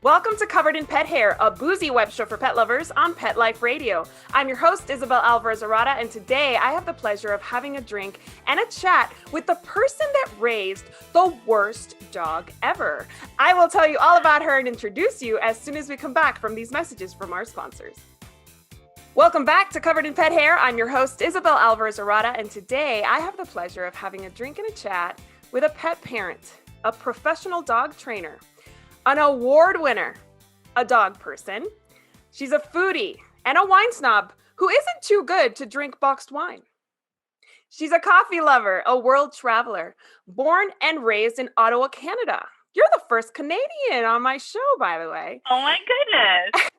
Welcome to Covered in Pet Hair, a boozy web show for pet lovers on Pet Life Radio. I'm your host, Isabel Alvarez-Arata, and today I have the pleasure of having a drink and a chat with the person that raised the worst dog ever. I will tell you all about her and introduce you as soon as we come back from these messages from our sponsors. Welcome back to Covered in Pet Hair. I'm your host, Isabel Alvarez-Arata, and today I have the pleasure of having a drink and a chat with a pet parent, a professional dog trainer, an award winner, a dog person. She's a foodie and a wine snob who isn't too good to drink boxed wine. She's a coffee lover, a world traveler, born and raised in Ottawa, Canada. You're the first Canadian on my show, by the way. Oh my goodness.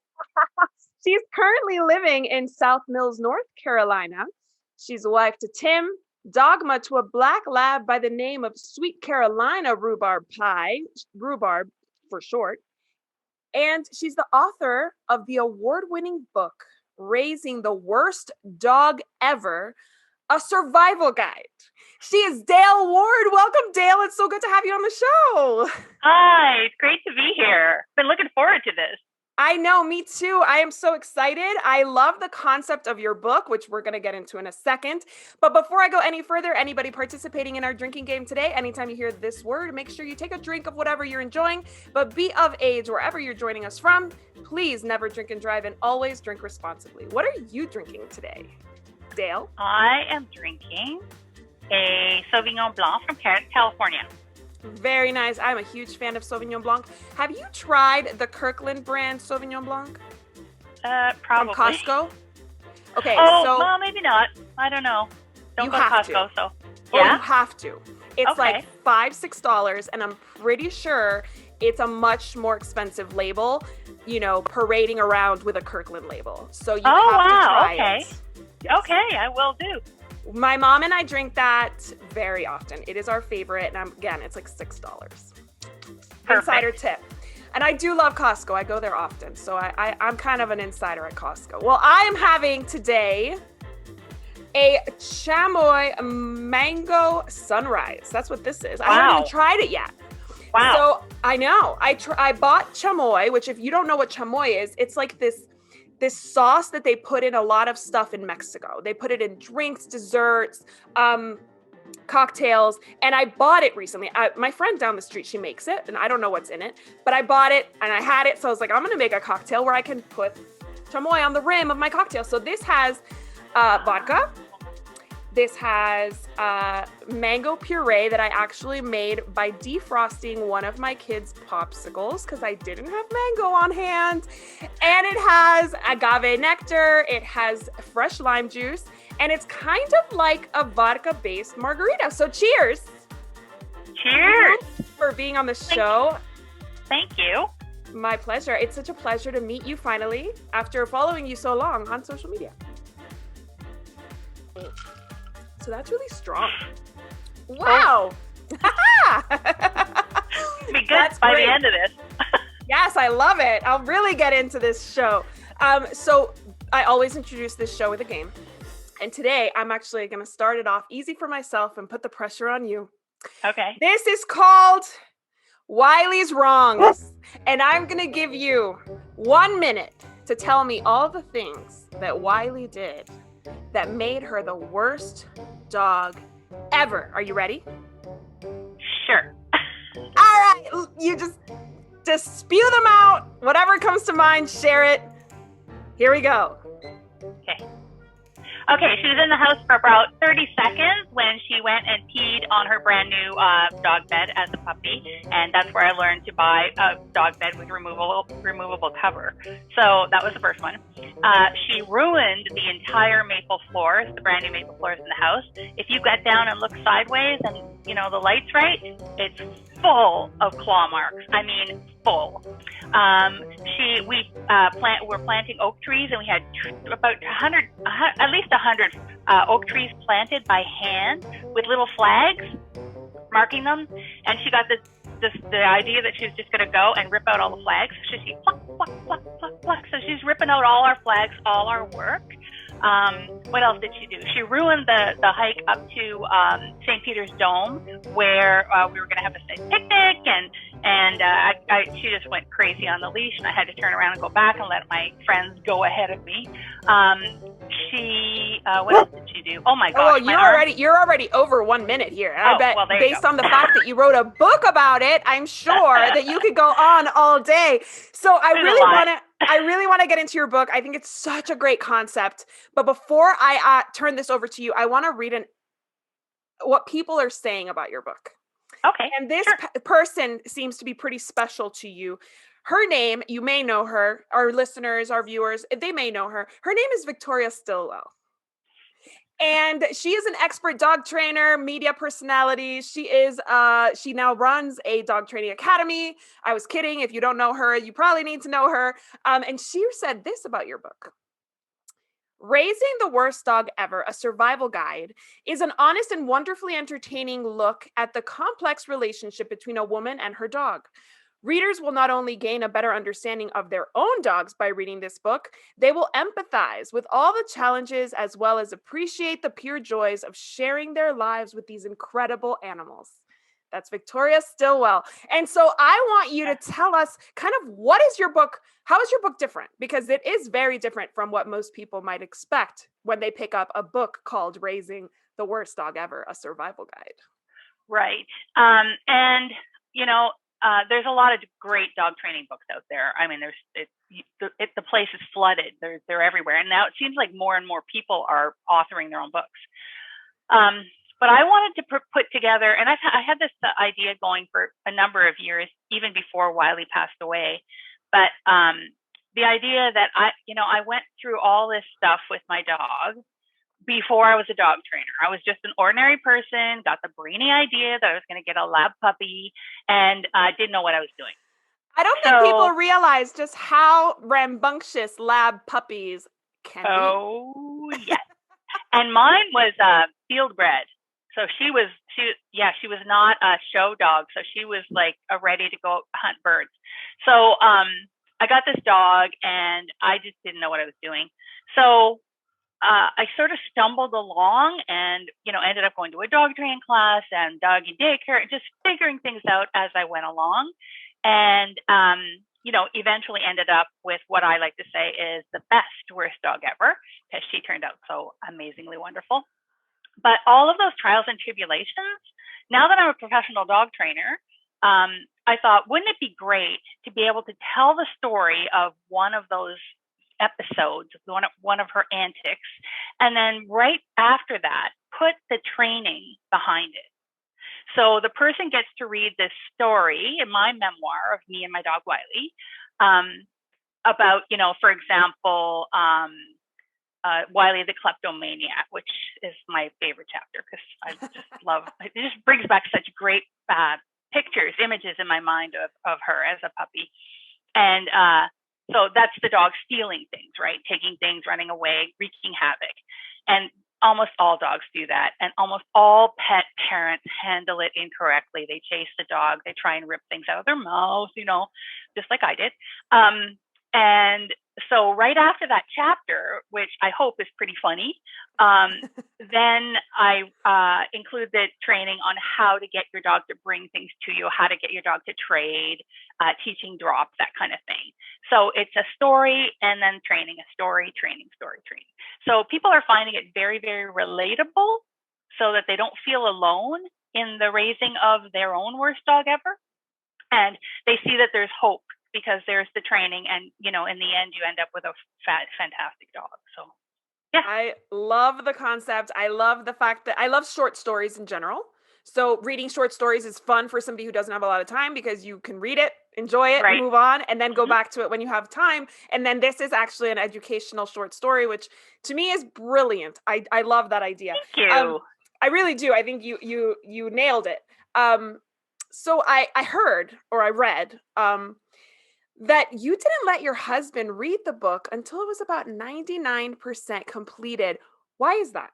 She's currently living in South Mills, North Carolina. She's a wife to Tim, dogma to a black lab by the name of Sweet Carolina Rhubarb Pie, rhubarb for short. And she's the author of the award-winning book, Raising the Worst Dog Ever, a survival guide. She is Dale Ward. Welcome, Dale. It's so good to have you on the show. Hi, it's great to be here. Been looking forward to this. I know, me too. I am so excited. I love the concept of your book, which we're going to get into in a second. But before I go any further, anybody participating in our drinking game today, anytime you hear this word, make sure you take a drink of whatever you're enjoying, but be of age wherever you're joining us from. Please never drink and drive and always drink responsibly. What are you drinking today, Dale? I am drinking a Sauvignon Blanc from California. Very nice. I'm a huge fan of Sauvignon Blanc. Have you tried the Kirkland brand Sauvignon Blanc? Probably. From Costco? Okay, well, maybe not. I don't know. Don't go to Costco, so. Yeah? Yeah? You have to. It's like $5-6, and I'm pretty sure it's a much more expensive label, parading around with a Kirkland label. So you have to try it. Okay, I will do. My mom and I drink that very often. It is our favorite. And again, it's like $6. Perfect. Insider tip. And I do love Costco. I go there often. So I'm kind of an insider at Costco. Well, I am having today a chamois mango sunrise. That's what this is. Wow. I haven't even tried it yet. Wow. So I know. I bought chamois, which if you don't know what chamois is, it's like this sauce that they put in a lot of stuff in Mexico. They put it in drinks, desserts, cocktails, and I bought it recently. My friend down the street, she makes it, and I don't know what's in it, but I bought it, and I had it, so I was like, I'm gonna make a cocktail where I can put chamois on the rim of my cocktail. So this has vodka. This has mango puree that I actually made by defrosting one of my kids' popsicles because I didn't have mango on hand. And it has agave nectar. It has fresh lime juice. And it's kind of like a vodka-based margarita. So cheers. Cheers. Thanks for being on the show. Thank you. My pleasure. It's such a pleasure to meet you finally after following you so long on social media. So that's really strong. Wow. Be good by the end of this. Yes, I love it. I'll really get into this show. So I always introduce this show with a game. And today I'm actually going to start it off easy for myself and put the pressure on you. Okay. This is called Wiley's Wrongs. And I'm going to give you 1 minute to tell me all the things that Wiley did that made her the worst dog ever. Are you ready? Sure. All right. You just spew them out. Whatever comes to mind, share it. Here we go. Okay, she was in the house for about 30 seconds when she went and peed on her brand new dog bed as a puppy, and that's where I learned to buy a dog bed with removable cover. So that was the first one. She ruined the entire maple floors, the brand new maple floors in the house. If you get down and look sideways and the light's right, it's full of claw marks. I mean, full. We're planting oak trees, and we had about at least 100 oak trees planted by hand with little flags marking them. And she got the idea that she was just going to go and rip out all the flags. So she's pluck, pluck, pluck, pluck, pluck. So she's ripping out all our flags, all our work. What else did she do? She ruined the hike up to St. Peter's Dome, where we were going to have a picnic, and I she just went crazy on the leash, and I had to turn around and go back and let my friends go ahead of me. What else did she do? Oh my gosh! You're already over 1 minute here. And I bet well, based on the fact that you wrote a book about it, I'm sure that you could go on all day. So I really want to get into your book. I think it's such a great concept. But before I turn this over to you, I want to read what people are saying about your book. Okay. And this person seems to be pretty special to you. Her name, you may know her, our listeners, our viewers, they may know her. Her name is Victoria Stilwell. And she is an expert dog trainer, media personality. She now runs a dog training academy. I was kidding. If you don't know her, you probably need to know her. And she said this about your book. Raising the Worst Dog Ever, a survival guide, is an honest and wonderfully entertaining look at the complex relationship between a woman and her dog. Readers will not only gain a better understanding of their own dogs by reading this book, they will empathize with all the challenges as well as appreciate the pure joys of sharing their lives with these incredible animals. That's Victoria Stilwell. And so I want you to tell us kind of how is your book different? Because it is very different from what most people might expect when they pick up a book called Raising the Worst Dog Ever, a survival guide. Right. There's a lot of great dog training books out there. I mean, the place is flooded. They're everywhere. And now it seems like more and more people are authoring their own books. But I wanted to put together, and I had this idea going for a number of years, even before Wile E passed away. But the idea that I went through all this stuff with my dog before I was a dog trainer. I was just an ordinary person, got the brainy idea that I was going to get a lab puppy, and didn't know what I was doing. I don't think people realize just how rambunctious lab puppies can be. Oh, yes. And mine was field bred. So she was not a show dog. So she was like ready to go hunt birds. So I got this dog and I just didn't know what I was doing. So I sort of stumbled along and, ended up going to a dog training class and doggy daycare, just figuring things out as I went along. And, eventually ended up with what I like to say is the best worst dog ever, because she turned out so amazingly wonderful. But all of those trials and tribulations, now that I'm a professional dog trainer, I thought, wouldn't it be great to be able to tell the story of one of those episodes, one of her antics, and then right after that, put the training behind it. So the person gets to read this story in my memoir of me and my dog Wile E, about, for example, Wile E the kleptomaniac, which is my favorite chapter because I just love it. Just brings back such great images in my mind of her as a puppy. And so that's the dog stealing things, right? Taking things, running away, wreaking havoc. And almost all dogs do that. And almost all pet parents handle it incorrectly. They chase the dog. They try and rip things out of their mouth, just like I did. And so right after that chapter, which I hope is pretty funny, then I include the training on how to get your dog to bring things to you, how to get your dog to trade, teaching drops, that kind of thing. So it's a story and then training, a story, training, story, training. So people are finding it very, very relatable so that they don't feel alone in the raising of their own worst dog ever. And they see that there's hope, because there's the training and, in the end, you end up with a fantastic dog. So, yeah. I love the concept. I love the fact that I love short stories in general. So reading short stories is fun for somebody who doesn't have a lot of time, because you can read it, enjoy it, right, move on, and then go back to it when you have time. And then this is actually an educational short story, which to me is brilliant. I love that idea. Thank you. I really do. I think you nailed it. So I heard, or I read, that you didn't let your husband read the book until it was about 99% completed. Why is that?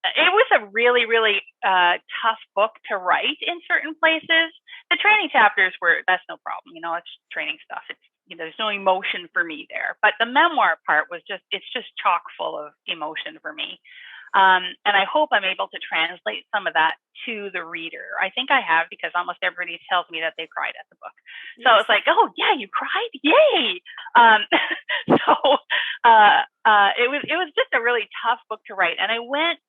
It was a really, really tough book to write in certain places. The training chapters that's no problem. It's training stuff. It's, there's no emotion for me there. But the memoir part it's just chock full of emotion for me. And I hope I'm able to translate some of that to the reader. I think I have, because almost everybody tells me that they cried at the book. So I was like, oh yeah, you cried, yay! It was just a really tough book to write, and I went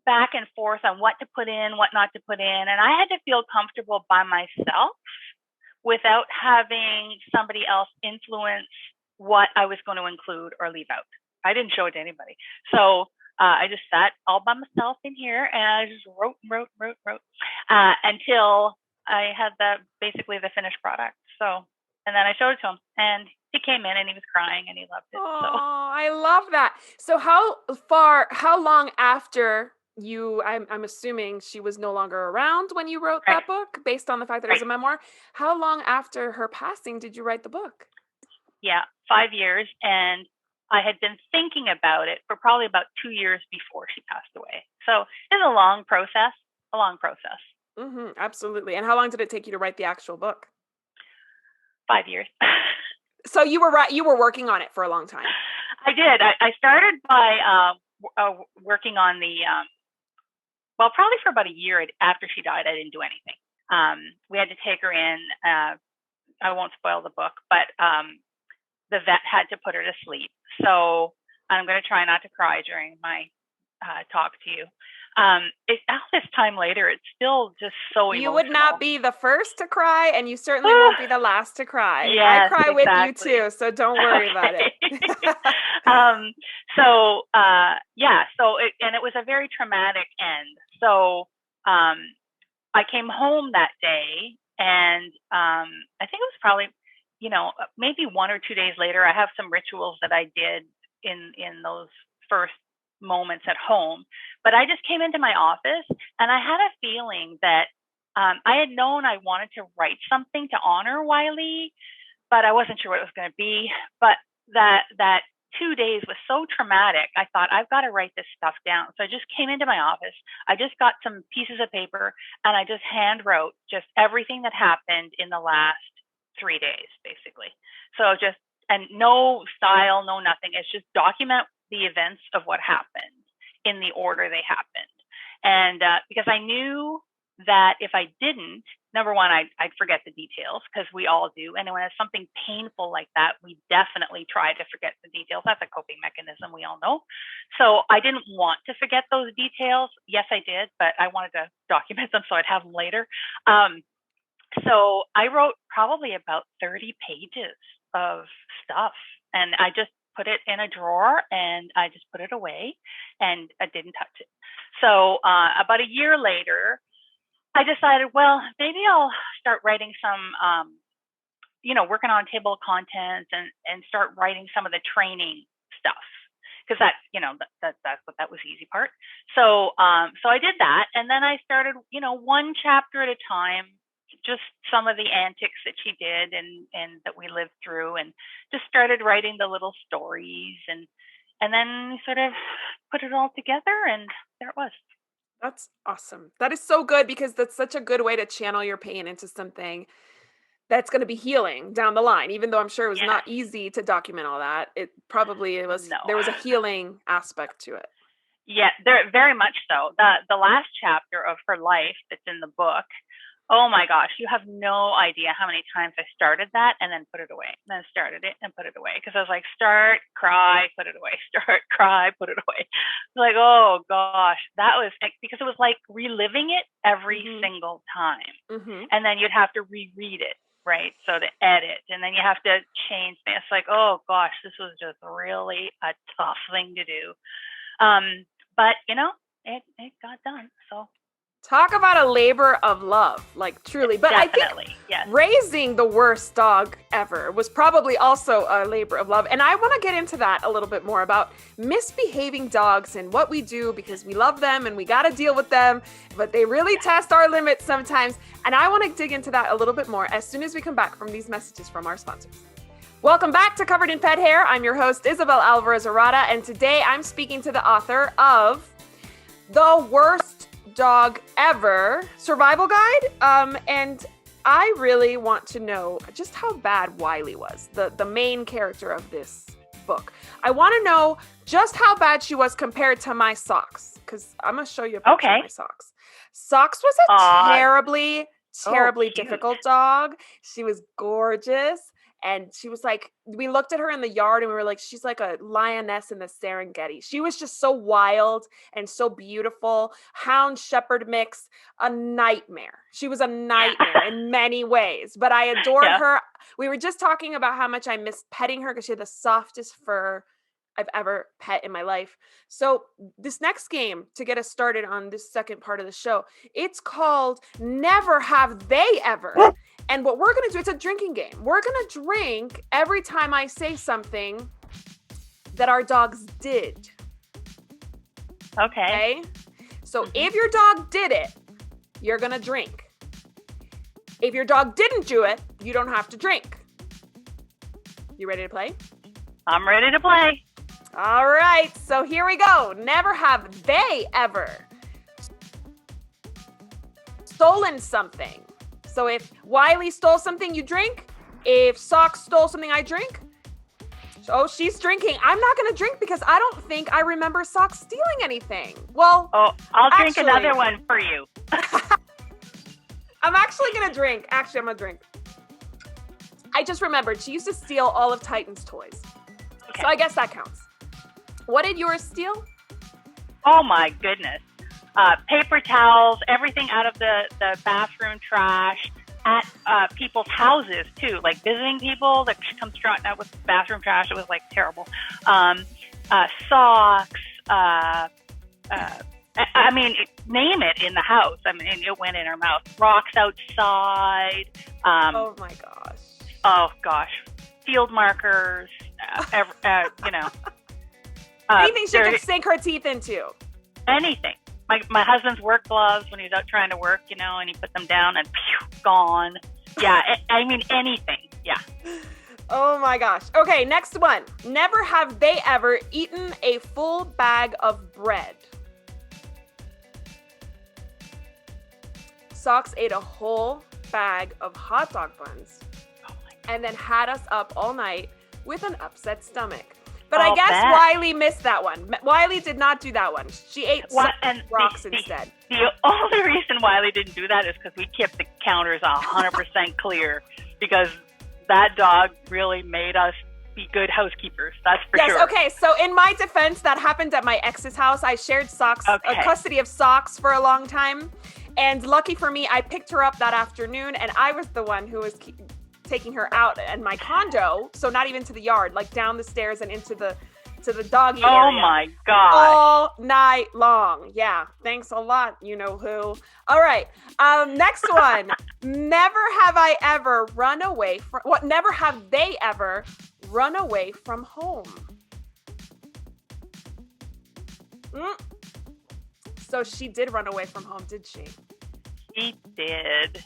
back and forth on what to put in, what not to put in, and I had to feel comfortable by myself without having somebody else influence what I was going to include or leave out. I didn't show it to anybody. So I just sat all by myself in here, and I just wrote until I had basically the finished product. So, and then I showed it to him, and he came in and he was crying and he loved it. Oh, so. I love that. So how long after I'm assuming she was no longer around when you wrote that book, based on the fact that it was a memoir. How long after her passing did you write the book? Yeah, 5 years. And I had been thinking about it for probably about 2 years before she passed away. So it's a long process. Mm-hmm, absolutely. And how long did it take you to write the actual book? 5 years. So you were working on it for a long time. I did. I started by working on the, probably for about a year after she died. I didn't do anything. We had to take her in. I won't spoil the book, but the vet had to put her to sleep. So I'm going to try not to cry during my talk to you. All this time later, it's still just so emotional. You would not be the first to cry, and you certainly won't be the last to cry. Yes, I cry exactly. with you too, so don't worry about it. And it was a very traumatic end. So I came home that day, and I think it was probably, maybe 1 or 2 days later. I have some rituals that I did in those first moments at home, but I just came into my office and I had a feeling that I had known I wanted to write something to honor Wile E, but I wasn't sure what it was going to be. But that 2 days was so traumatic. I thought, I've got to write this stuff down. So I just came into my office. I just got some pieces of paper and I just hand wrote just everything that happened in the last 3 days, basically. So and no style, no nothing. It's just document the events of what happened in the order they happened. And because I knew that if I didn't, number one, I'd forget the details, because we all do. And when it's something painful like that, we definitely try to forget the details. That's a coping mechanism, we all know. So I didn't want to forget those details. Yes, I did, but I wanted to document them so I'd have them later. So I wrote probably about 30 pages of stuff, and I just put it in a drawer and I just put it away and I didn't touch it. So about a year later, I decided, well, maybe I'll start writing some, working on table of contents and start writing some of the training stuff, because that was the easy part. So I did that, and then I started, one chapter at a time, just some of the antics that she did and that we lived through, and just started writing the little stories, and then sort of put it all together, and there it was. That's awesome. That is so good, because that's such a good way to channel your pain into something that's going to be healing down the line. Even though I'm sure it was not easy to document all that, it was. No. There was a healing aspect to it. Yeah, there very much so. The last chapter of her life that's in the book. Oh my gosh, you have no idea how many times I started that and then put it away, and then started it and put it away, because I was like, start, cry, put it away, start, cry, put it away. Like, oh gosh, that was, because it was like reliving it every single time. Mm-hmm. And then you'd have to reread it, right? So to edit, and then you have to change things. It's like, oh gosh, this was just really a tough thing to do. But it got done, so. Talk about a labor of love, like truly. But definitely, I think yes. Raising the worst dog ever was probably also a labor of love. And I want to get into that a little bit more, about misbehaving dogs and what we do, because we love them and we got to deal with them, but they really test our limits sometimes. And I want to dig into that a little bit more as soon as we come back from these messages from our sponsors. Welcome back to Covered in Pet Hair. I'm your host, Isabel Alvarez-Arata, and today I'm speaking to the author of The Worst Dog Ever Survival Guide. And I really want to know just how bad Wile E was, the main character of this book. I want to know just how bad she was compared to my Socks, because I'm going to show you a picture of my Socks. Socks was a terribly difficult dog. She was gorgeous. And she was like, we looked at her in the yard and we were like, she's like a lioness in the Serengeti. She was just so wild and so beautiful. Hound shepherd mix, a nightmare. She was a nightmare in many ways, but I adored her. We were just talking about how much I missed petting her because she had the softest fur I've ever pet in my life. So this next game, to get us started on this second part of the show, it's called Never Have They Ever. And what we're going to do, it's a drinking game. We're going to drink every time I say something that our dogs did. Okay? So if your dog did it, you're going to drink. If your dog didn't do it, you don't have to drink. You ready to play? I'm ready to play. All right, so here we go. Never have they ever stolen something. So if Wiley stole something, you drink. If Socks stole something, I drink. Oh, she's drinking. I'm not going to drink because I don't think I remember Socks stealing anything. Well, I'll drink another one for you. I'm actually going to drink. Actually, I'm going to drink. I just remembered she used to steal all of Titan's toys. Okay. So I guess that counts. What did yours steal? Oh, my goodness. Paper towels, everything out of the bathroom trash at people's houses, too. Like visiting people that come strutting out with bathroom trash. It was, like, terrible. Socks. I mean, name it in the house. I mean, it went in her mouth. Rocks outside. Oh, my gosh. Oh, gosh. Field markers. You know. Anything she could sink her teeth into. Anything. My husband's work gloves when he's out trying to work, you know, and he put them down and gone. Yeah, I mean, anything. Yeah. Oh, my gosh. Okay, next one. Never have they ever eaten a full bag of bread. Socks ate a whole bag of hot dog buns and then had us up all night with an upset stomach. But I guess Wiley missed that one. Wiley did not do that one. She ate rocks instead. The only reason Wiley didn't do that is because we kept the counters 100% clear because that dog really made us be good housekeepers. That's for sure. Yes, okay. So in my defense, that happened at my ex's house. I shared custody of Socks for a long time. And lucky for me, I picked her up that afternoon, and I was the one who was taking her out in my condo, so not even to the yard, like down the stairs and into the doggy area. Oh my gosh. All night long. Yeah. Thanks a lot, you know who. All right. Next one. Never have I ever run away from never have they ever run away from home. So she did run away from home, did she? She did.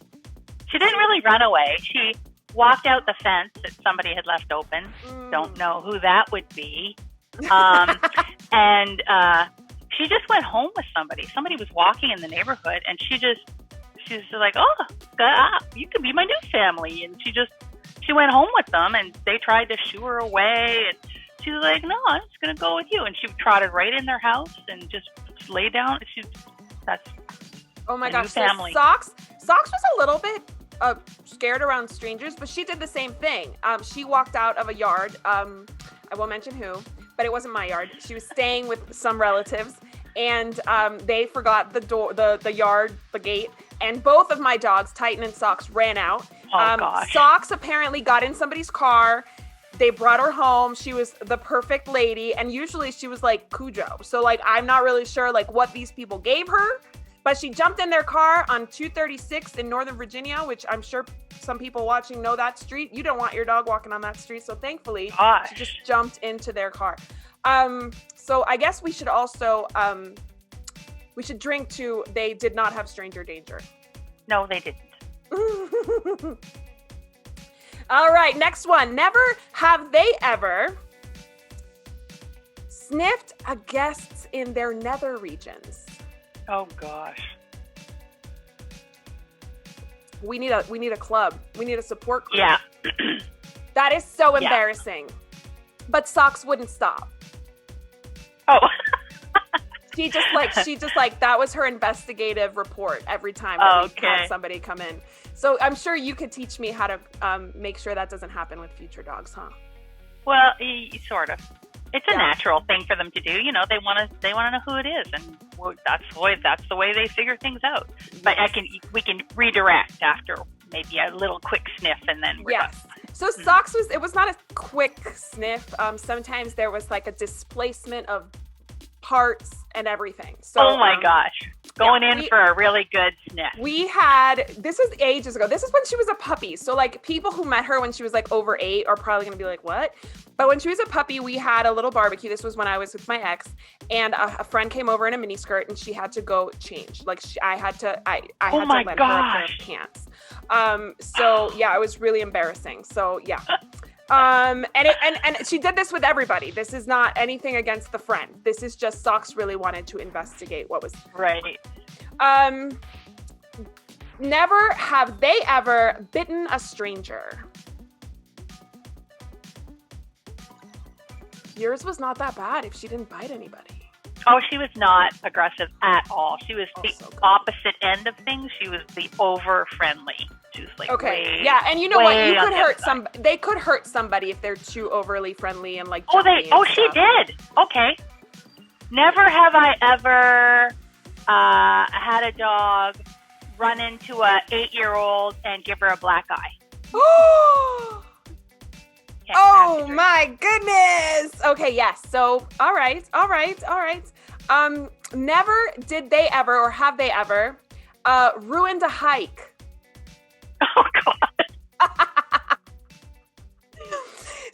She didn't really run away. She walked out the fence that somebody had left open. Don't know who that would be. And she just went home with somebody. Somebody was walking in the neighborhood, and she was like, "Oh, you could be my new family." And she went home with them, and they tried to shoo her away. And she was like, "No, I'm just gonna go with you." And she trotted right in their house and just lay down. That's oh my gosh, family. So Socks was a little bit scared around strangers, but she did the same thing. She walked out of a yard. I won't mention who, but it wasn't my yard. She was staying with some relatives, and they forgot the door, the yard, the gate, and both of my dogs, Titan and Socks, ran out. Gosh. Socks apparently got in somebody's car. They brought her home. She was the perfect lady, and usually she was like Cujo. So like I'm not really sure like what these people gave her. But she jumped in their car on 236 in Northern Virginia, which I'm sure some people watching know that street. You don't want your dog walking on that street. So thankfully, she just jumped into their car. So I guess we should also, we should drink to they did not have stranger danger. No, they didn't. All right, next one. Never have they ever sniffed a guest in their nether regions. Oh gosh. We need a club. We need a support group. Yeah. That is so embarrassing. But Socks wouldn't stop. Oh. She just like that was her investigative report every time we had somebody come in. So I'm sure you could teach me how to make sure that doesn't happen with future dogs, huh? Well, sort of. It's a natural thing for them to do. You know, they want to know who it is, and that's the way they figure things out. But we can redirect after maybe a little quick sniff, and then we're done. So Socks was not a quick sniff. Sometimes there was like a displacement of parts and everything. So, oh my gosh. Going in for a really good sniff. This was ages ago. This is when she was a puppy. So like people who met her when she was like over 8 are probably going to be like, what? But when she was a puppy, we had a little barbecue. This was when I was with my ex, and a friend came over in a mini skirt and she had to go change. Like I had to lend her a pair of pants. So yeah, it was really embarrassing. So yeah. And she did this with everybody. This is not anything against the friend. This is just Socks really wanted to investigate what was right. Never have they ever bitten a stranger. Yours was not that bad if she didn't bite anybody. Oh, she was not aggressive at all. She was the opposite end of things. She was the over friendly. She was like, and you know what? You could hurt they could hurt somebody if they're too overly friendly and like. She did. Okay. Never have I ever had a dog run into a 8-year-old and give her a black eye. Oh my goodness. Okay, yes. So, all right. Never did they ever, or have they ever, ruined a hike? Oh, God.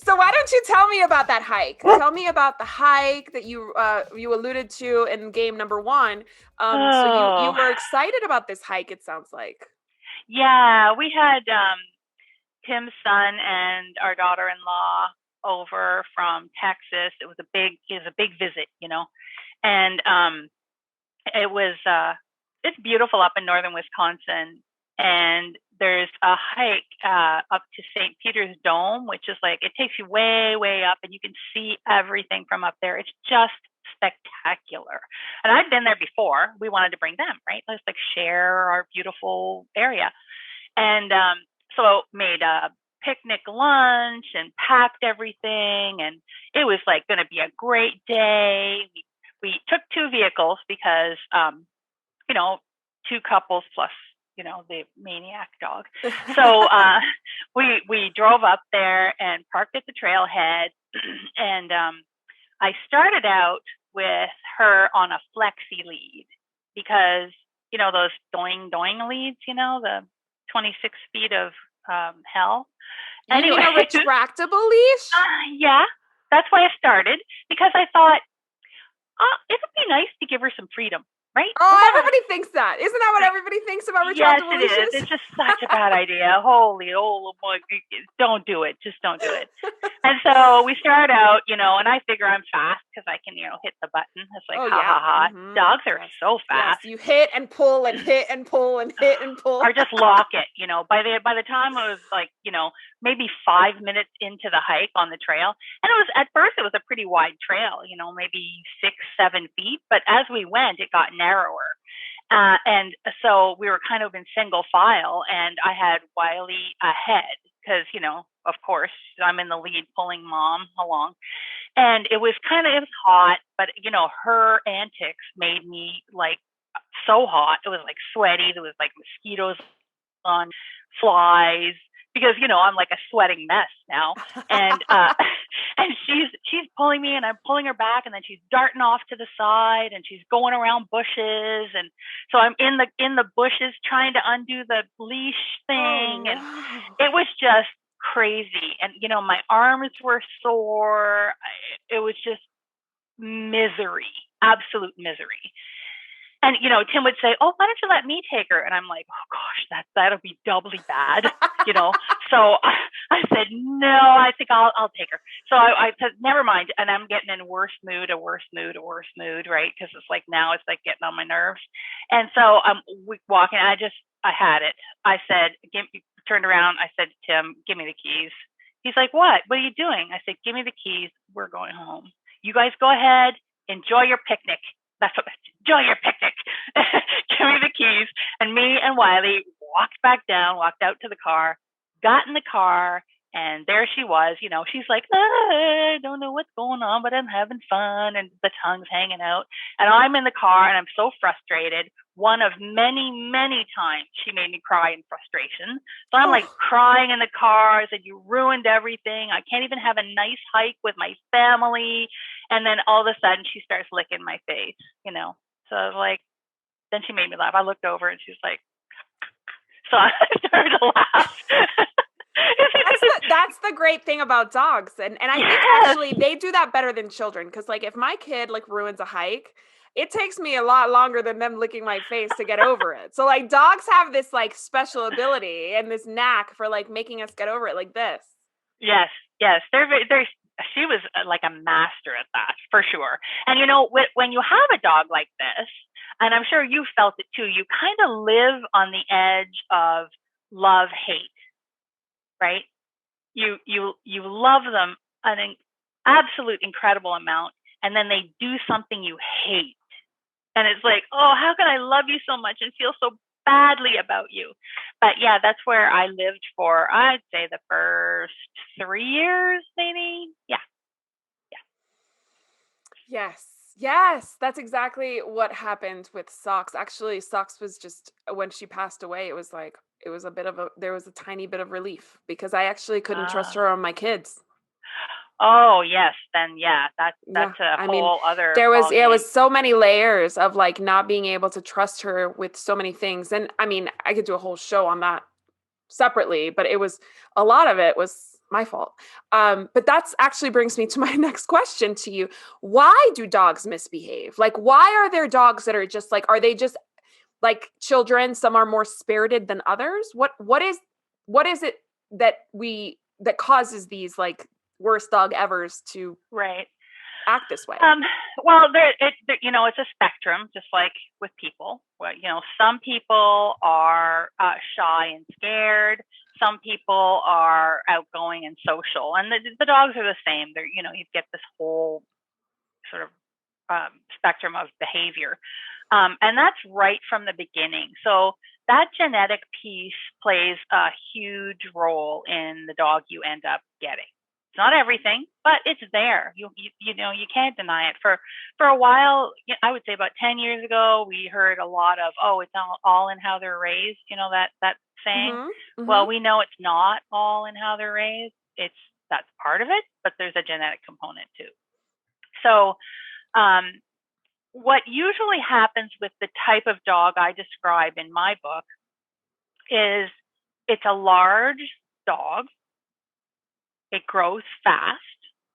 So why don't you tell me about that hike? Tell me about the hike that you alluded to in game number 1. So you were excited about this hike, it sounds like. Yeah, we had Tim's son and our daughter-in-law over from Texas. It was a big visit, you know, and it's beautiful up in northern Wisconsin, and there's a hike up to St. Peter's Dome, which is like, it takes you way, way up, and you can see everything from up there. It's just spectacular. And I'd been there before. We wanted to bring them, right? Let's like share our beautiful area. And so made a picnic lunch and packed everything, and it was like going to be a great day. We took 2 vehicles because, 2 couples plus, the maniac dog. So we drove up there and parked at the trailhead, and I started out with her on a flexi lead because, those doing leads, the 26 feet of hell. Anyway, a retractable leash? Yeah, that's why I started, because I thought, it would be nice to give her some freedom, right? Everybody thinks that. Isn't that what everybody thinks about retractable leashes? Yes, it is. It's just such a bad idea. Don't do it. Just don't do it. And so we start out, and I figure I'm fast because I can, hit the button. It's like, ha. Mm-hmm. Dogs are so fast. Yes, you hit and pull and hit and pull and hit and pull. Or just lock it, By the time I was like, maybe 5 minutes into the hike on the trail, and at first it was a pretty wide trail, maybe 6-7 feet. But as we went, it got narrower. And so we were kind of in single file, and I had Wile E ahead because, of course, I'm in the lead pulling mom along. And it was hot, but, her antics made me like so hot. It was like sweaty. There was like mosquitoes on, flies, because, I'm like a sweating mess now. And and she's pulling me, and I'm pulling her back, and then she's darting off to the side, and she's going around bushes. And so I'm in the bushes trying to undo the leash thing. And it was just crazy. And, my arms were sore. It was just misery, absolute misery. And, Tim would say, oh, why don't you let me take her? And I'm like, oh, gosh, that'll be doubly bad, So I said, no, I think I'll take her. So I said, never mind. And I'm getting in a worse mood, right? Because it's like now it's like getting on my nerves. And so I'm walking. I had it. I said, turned around. I said to Tim, give me the keys. He's like, what? What are you doing? I said, give me the keys. We're going home. You guys go ahead. Enjoy your picnic. That's what. Enjoy your picnic. Give me the keys. And me and Wiley walked back down, walked out to the car, got in the car, and there she was. She's like, I don't know what's going on, but I'm having fun, and the tongue's hanging out. And I'm in the car, and I'm so frustrated. One of many, many times she made me cry in frustration. So I'm like crying in the car. I said, you ruined everything. I can't even have a nice hike with my family. And then all of a sudden she starts licking my face, So I was like, then she made me laugh. I looked over and she was like, so I started to laugh. That's the great thing about dogs. And I think actually they do that better than children. Cause like if my kid like ruins a hike, it takes me a lot longer than them licking my face to get over it. So like dogs have this like special ability and this knack for like making us get over it like this. Yes. She was like a master at that for sure. And when you have a dog like this, and I'm sure you felt it too, you kind of live on the edge of love, hate, right? You love them an absolute incredible amount, and then they do something you hate. And it's like, oh, how can I love you so much and feel so badly about you? But yeah, that's where I lived for, I'd say the first 3 years, maybe. Yeah. Yes. That's exactly what happened with Socks. Actually, Socks was just, when she passed away, it was there was a tiny bit of relief because I actually couldn't trust her on my kids. Oh yes, then yeah, that's a whole other. There was so many layers of like not being able to trust her with so many things, and I mean, I could do a whole show on that separately, but a lot of it was my fault. But that's actually brings me to my next question to you: why do dogs misbehave? Like, why are there dogs that are just like? Are they just like children? Some are more spirited than others. What is it that causes these like worst dog evers to act this way? Well, it's a spectrum, just like with people. Well, some people are shy and scared. Some people are outgoing and social, and the dogs are the same. They're, you get this whole sort of spectrum of behavior, and that's right from the beginning. So that genetic piece plays a huge role in the dog you end up getting. It's not everything, but it's there. You can't deny it. For a while, I would say about 10 years ago, we heard a lot of, it's all in how they're raised. That saying. Mm-hmm. Well, we know it's not all in how they're raised. That's part of it, but there's a genetic component too. So, what usually happens with the type of dog I describe in my book is it's a large dog. It grows fast.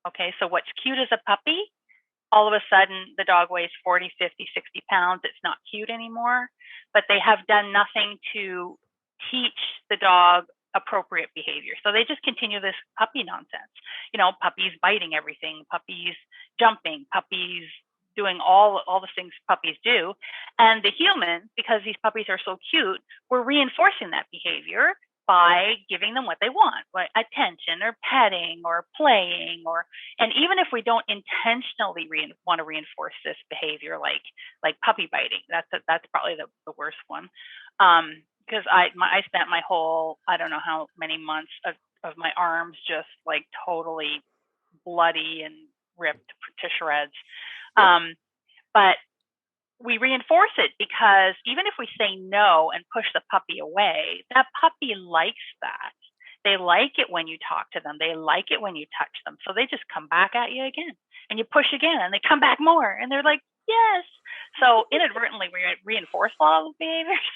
Okay, so what's cute as a puppy, all of a sudden the dog weighs 40, 50, 60 pounds. It's not cute anymore, but they have done nothing to teach the dog appropriate behavior. So they just continue this puppy nonsense. Puppies biting everything, puppies jumping, puppies doing all the things puppies do. And the humans, because these puppies are so cute, we're reinforcing that behavior by giving them what they want, like attention or petting or playing, and even if we don't intentionally want to reinforce this behavior, like puppy biting, that's probably the worst one, because I spent my whole, I don't know how many months of my arms just like totally bloody and ripped to shreds, but we reinforce it because even if we say no and push the puppy away, that puppy likes that. They like it when you talk to them. They like it when you touch them. So they just come back at you again, and you push again and they come back more, and they're like, yes. So inadvertently we reinforce a lot of behaviors.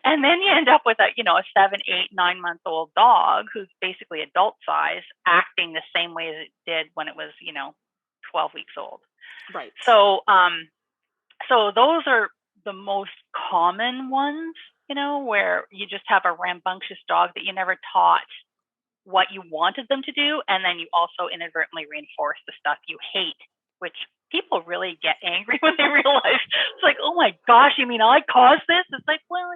And then you end up with a 7, 8, 9 month old dog who's basically adult size acting the same way as it did when it was, 12 weeks old. Right. So those are the most common ones, where you just have a rambunctious dog that you never taught what you wanted them to do. And then you also inadvertently reinforce the stuff you hate, which people really get angry when they realize it's like, oh my gosh, you mean I caused this? It's like, well,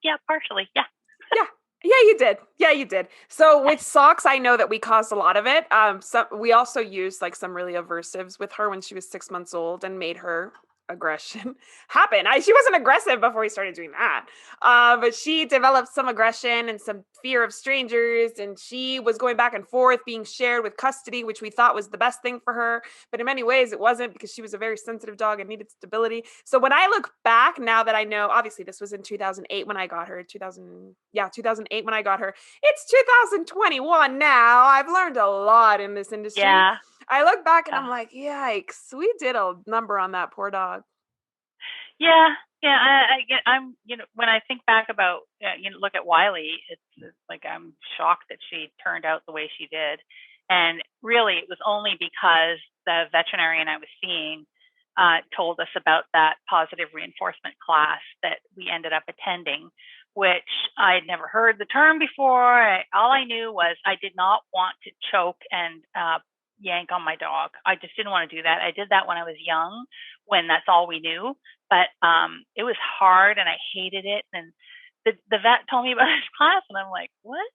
yeah, partially. Yeah. Yeah. Yeah, you did. Yeah, you did. So with socks, I know that we caused a lot of it. So we also used like some really aversives with her when she was 6 months old and made her aggression happen. She wasn't aggressive before we started doing that, but she developed some aggression and some fear of strangers, and she was going back and forth, being shared with custody, which we thought was the best thing for her, but in many ways it wasn't because she was a very sensitive dog and needed stability. So when I look back now that I know, obviously this was in 2008 when I got her, 2008 when I got her. It's 2021 now. I've learned a lot in this industry. Yeah. I look back and Yeah. I'm like, yikes, we did a number on that poor dog. Yeah, yeah. I'm, when I think back about, look at Wiley, it's like I'm shocked that she turned out the way she did, and really, it was only because the veterinarian I was seeing told us about that positive reinforcement class that we ended up attending, which I had never heard the term before. All I knew was I did not want to choke and yank on my dog. I just didn't want to do that. I did that when I was young, when that's all we knew. But it was hard and I hated it. And the vet told me about his class and I'm like, what?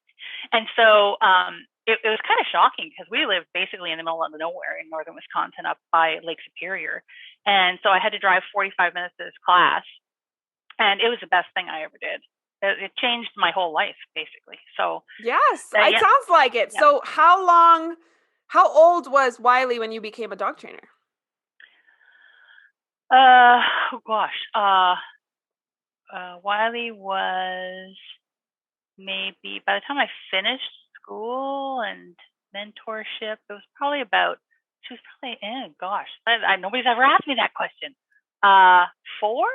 And so it was kind of shocking because we lived basically in the middle of nowhere in northern Wisconsin up by Lake Superior. And so I had to drive 45 minutes to this class. And it was the best thing I ever did. It changed my whole life, basically. So yes, it sounds like it. Yeah. So how old was Wiley when you became a dog trainer? Oh gosh. Wiley was maybe, by the time I finished school and mentorship, it was probably about, she was probably, nobody's ever asked me that question. 4?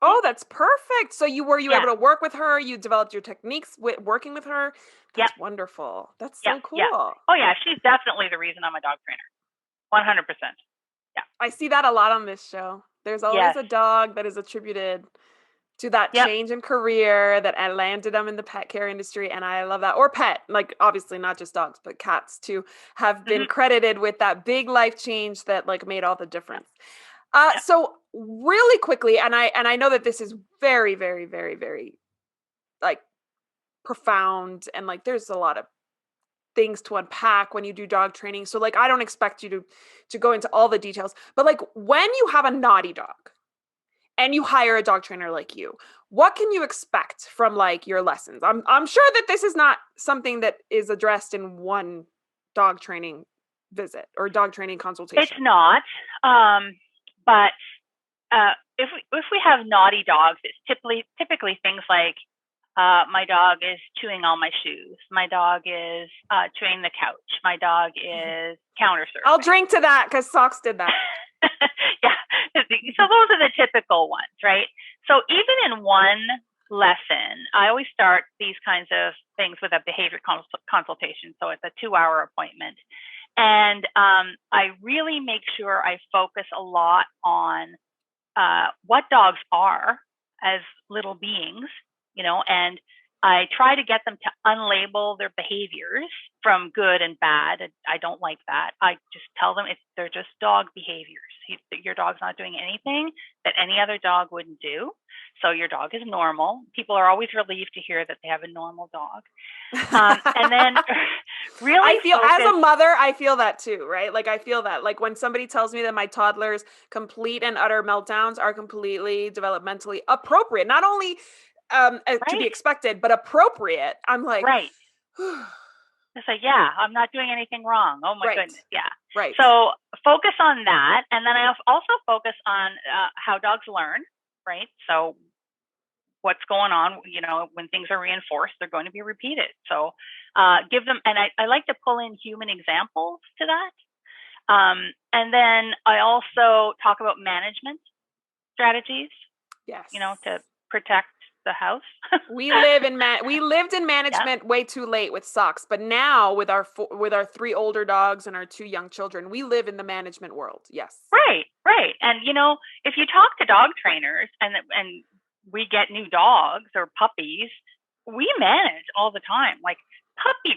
Oh, that's perfect. So were you able to work with her? You developed your techniques working with her? That's wonderful. That's so cool. Yeah. Oh yeah, she's definitely the reason I'm a dog trainer. 100%. Yeah. I see that a lot on this show. There's always a dog that is attributed to that change in career that landed them in the pet care industry. And I love that. Or pet, like obviously not just dogs, but cats too, have been credited with that big life change that like made all the difference. So really quickly, and I know that this is very, very, very, very like profound, and like there's a lot of things to unpack when you do dog training. So like I don't expect you to go into all the details, but like when you have a naughty dog and you hire a dog trainer like you, what can you expect from like your lessons? I'm sure that this is not something that is addressed in one dog training visit or dog training consultation. It's not. But if we have naughty dogs, it's typically things like my dog is chewing all my shoes. My dog is chewing the couch. My dog is counter surfing. I'll drink to that because Socks did that. Yeah. So those are the typical ones, right? So even in one lesson, I always start these kinds of things with a behavior consultation. So it's a 2-hour appointment. And I really make sure I focus a lot on what dogs are as little beings, and I try to get them to unlabel their behaviors from good and bad. I don't like that. I just tell them they're just dog behaviors. Your dog's not doing anything that any other dog wouldn't do. So your dog is normal. People are always relieved to hear that they have a normal dog. And then really I feel as a mother, I feel that too, right? Like I feel that like when somebody tells me that my toddler's complete and utter meltdowns are completely developmentally appropriate, not only to be expected, but appropriate. I'm like, right. It's like, yeah, I'm not doing anything wrong. Oh my goodness. Yeah. Right. So focus on that. And then I also focus on how dogs learn, right? So what's going on, when things are reinforced, they're going to be repeated. So give them, and I like to pull in human examples to that. And then I also talk about management strategies, to protect the house. We lived in management way too late with Socks, but now with our 3 older dogs and our 2 young children, we live in the management world. Yes. Right. And if you talk to dog trainers and we get new dogs or puppies, we manage all the time. Like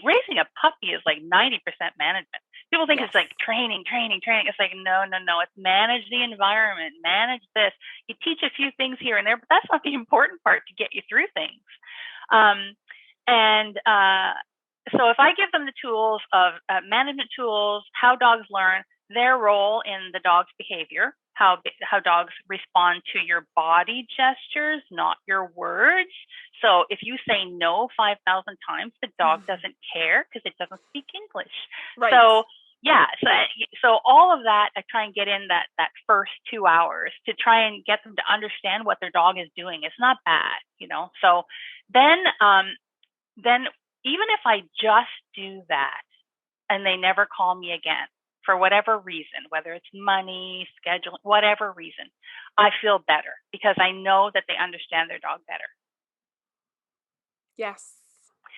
raising a puppy is like 90% management. People think it's like training. It's like, no. It's manage the environment, manage this. You teach a few things here and there, but that's not the important part to get you through things. And so if I give them the tools of management tools, how dogs learn, their role in the dog's behavior, how dogs respond to your body gestures, not your words. So if you say no 5,000 times, the dog doesn't care because it doesn't speak English. Right. So yeah, so all of that, I try and get in that first 2 hours to try and get them to understand what their dog is doing. It's not bad, you know. So then even if I just do that and they never call me again for whatever reason, whether it's money, scheduling, whatever reason, I feel better because I know that they understand their dog better. Yes.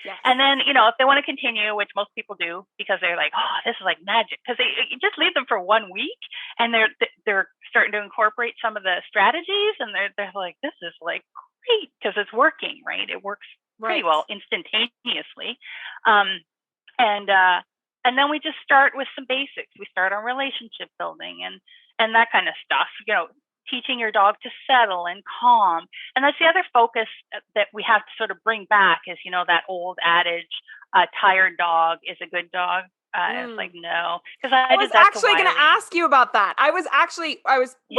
Yes. And then, you know, if they want to continue, which most people do, because they're like, oh, this is like magic, because you just leave them for 1 week and they're starting to incorporate some of the strategies, and they're like, this is like great because it's working, right? It works pretty well instantaneously. And then we just start with some basics. We start on relationship building and that kind of stuff, you know, teaching your dog to settle and calm. And that's the other focus that we have to sort of bring back is, you know, that old adage, a tired dog is a good dog. It's like, no, because I was actually going to ask you about that. When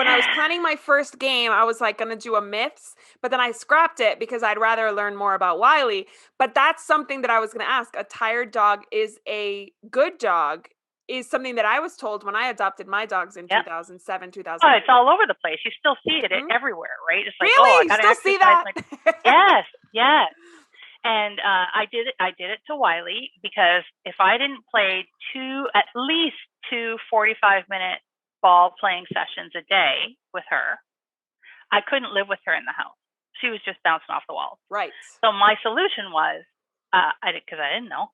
I was planning my first game, I was like going to do a myths, but then I scrapped it because I'd rather learn more about Wile E. But that's something that I was going to ask. A tired dog is a good dog is something that I was told when I adopted my dogs in 2007, 2008. Oh, it's all over the place. You still see it everywhere, right? It's like, really? Oh, I got to see that? Yes. And I did it to Wile E because if I didn't play at least two 45-minute ball playing sessions a day with her, I couldn't live with her in the house. She was just bouncing off the walls. Right. So my solution was, because I didn't know,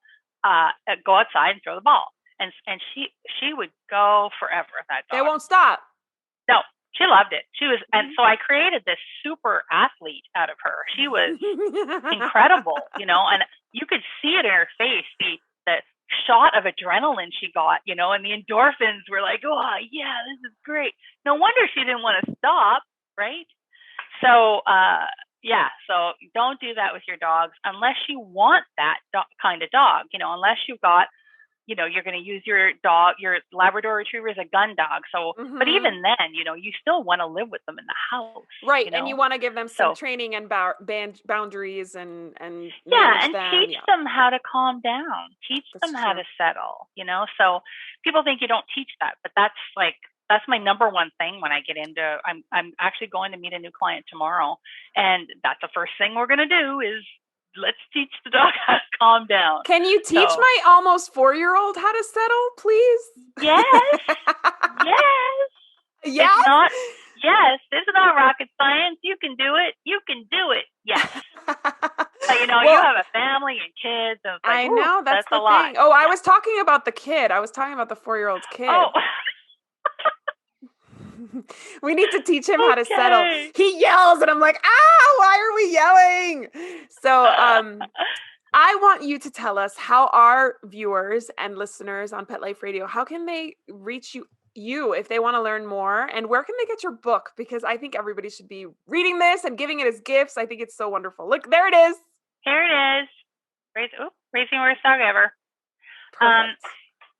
go outside and throw the ball. And she would go forever with that dog. They won't stop. No. She loved it. And so I created this super athlete out of her. She was incredible, you know, and you could see it in her face, the shot of adrenaline she got, you know, and the endorphins were like, oh yeah, this is great. No wonder she didn't want to stop, right? So, so don't do that with your dogs unless you want that kind of dog, you know, unless you've got, you know, you're going to use your Labrador Retriever as a gun dog. So, but even then, you know, you still want to live with them in the house. Right. You know? And you want to give them some training and boundaries and teach them how to calm down, teach them how to settle, you know? So people think you don't teach that, but that's my number one thing when I get into, I'm actually going to meet a new client tomorrow. And that's the first thing we're going to do is let's teach the dog how to calm down. Can you teach my almost 4-year-old how to settle, please? Yes. Yes. It's not rocket science. You can do it. Yes. But, you know, you have a family and kids. And it's like, I know, that's the a lot. thing. Oh, I was talking about the kid. I was talking about the 4-year-old's kid. Oh. We need to teach him how to settle. He yells and I'm like, why are we yelling? So I want you to tell us how our viewers and listeners on Pet Life Radio, how can they reach you if they want to learn more, and where can they get your book? Because I think everybody should be reading this and giving it as gifts. I think it's so wonderful. Look, there it is. Here it is. Raising Worst Dog Ever.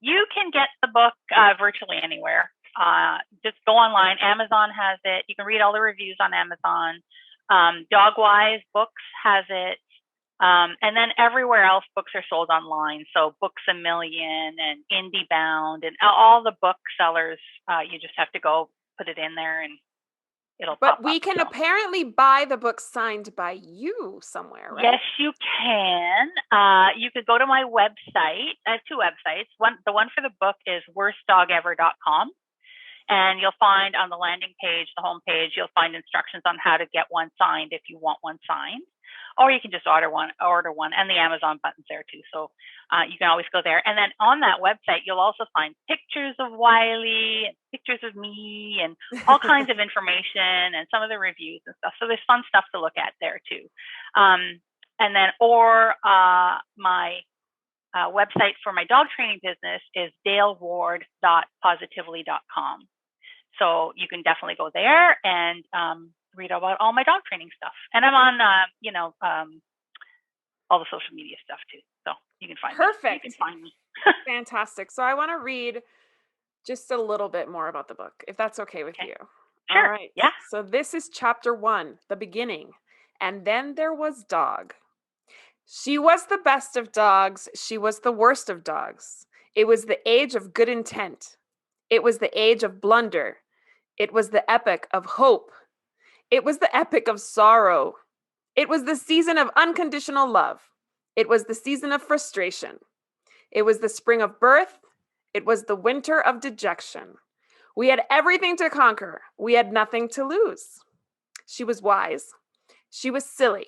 You can get the book virtually anywhere. Just go online. Amazon has it. You can read all the reviews on Amazon. Dog-Wise Books has it. And then everywhere else books are sold online. So Books A Million and IndieBound and all the booksellers, you just have to go put it in there and it'll pop up. But we can apparently buy the book signed by you somewhere, right? Yes, you can. You could go to my website. I have two websites. The one for the book is WORST.DOG.EVER.com. And you'll find on the landing page, the home page, you'll find instructions on how to get one signed if you want one signed. Or you can just order one, and the Amazon button's there too. So you can always go there. And then on that website, you'll also find pictures of Wile E and pictures of me and all kinds of information and some of the reviews and stuff. So there's fun stuff to look at there too. And then, my website for my dog training business is daleward.positively.com. So you can definitely go there and read about all my dog training stuff. And I'm on, all the social media stuff too. So you can find Perfect. me. You can find me. Fantastic. So I want to read just a little bit more about the book, if that's okay with you. Sure. All right. Yeah. So this is chapter 1, the beginning. And then there was Dog. She was the best of dogs. She was the worst of dogs. It was the age of good intent. It was the age of blunder. It was the epoch of hope. It was the epoch of sorrow. It was the season of unconditional love. It was the season of frustration. It was the spring of birth. It was the winter of dejection. We had everything to conquer. We had nothing to lose. She was wise. She was silly.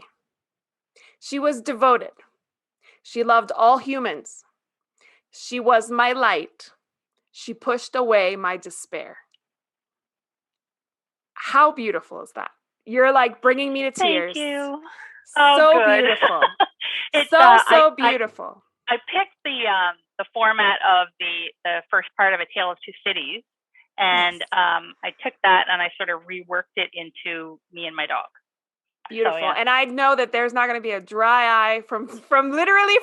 She was devoted. She loved all humans. She was my light. She pushed away my despair. How beautiful is that? You're like bringing me to tears. Thank you. So good. beautiful. It's, so beautiful. I picked the format of the first part of A Tale of Two Cities, and I took that and I sort of reworked it into me and my dog. Beautiful. So, yeah. And I know that there's not going to be a dry eye from literally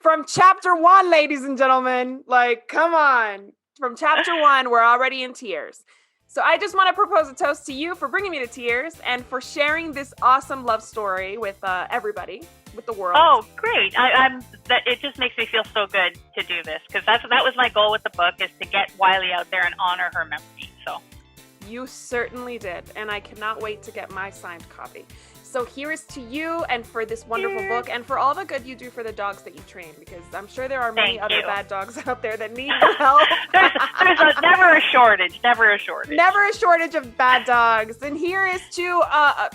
from chapter 1, ladies and gentlemen. Like, come on. From chapter 1, we're already in tears. So I just want to propose a toast to you for bringing me to tears and for sharing this awesome love story with everybody, with the world. Oh, great. It just makes me feel so good to do this, because that was my goal with the book, is to get Wile E out there and honor her memory. So you certainly did, and I cannot wait to get my signed copy. So here is to you, and for this wonderful book, and for all the good you do for the dogs that you train, because I'm sure there are many other bad dogs out there that need your help. there's never a shortage, never a shortage. Never a shortage of bad dogs. And here is to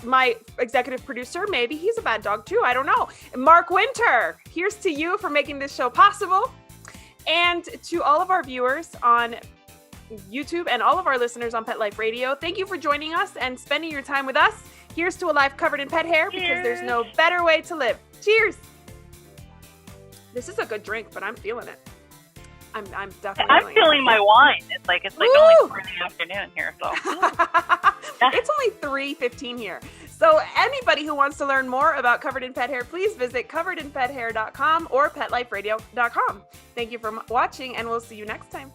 my executive producer, maybe he's a bad dog too, I don't know, Mark Winter. Here's to you for making this show possible. And to all of our viewers on YouTube and all of our listeners on Pet Life Radio, thank you for joining us and spending your time with us. Here's to a life covered in pet hair, because there's no better way to live. Cheers. This is a good drink, but I'm feeling it. I'm definitely feeling my wine. It's like only 4 in the afternoon here. So It's only 3:15 here. So anybody who wants to learn more about Covered in Pet Hair, please visit coveredinpethair.com or petliferadio.com. Thank you for watching, and we'll see you next time.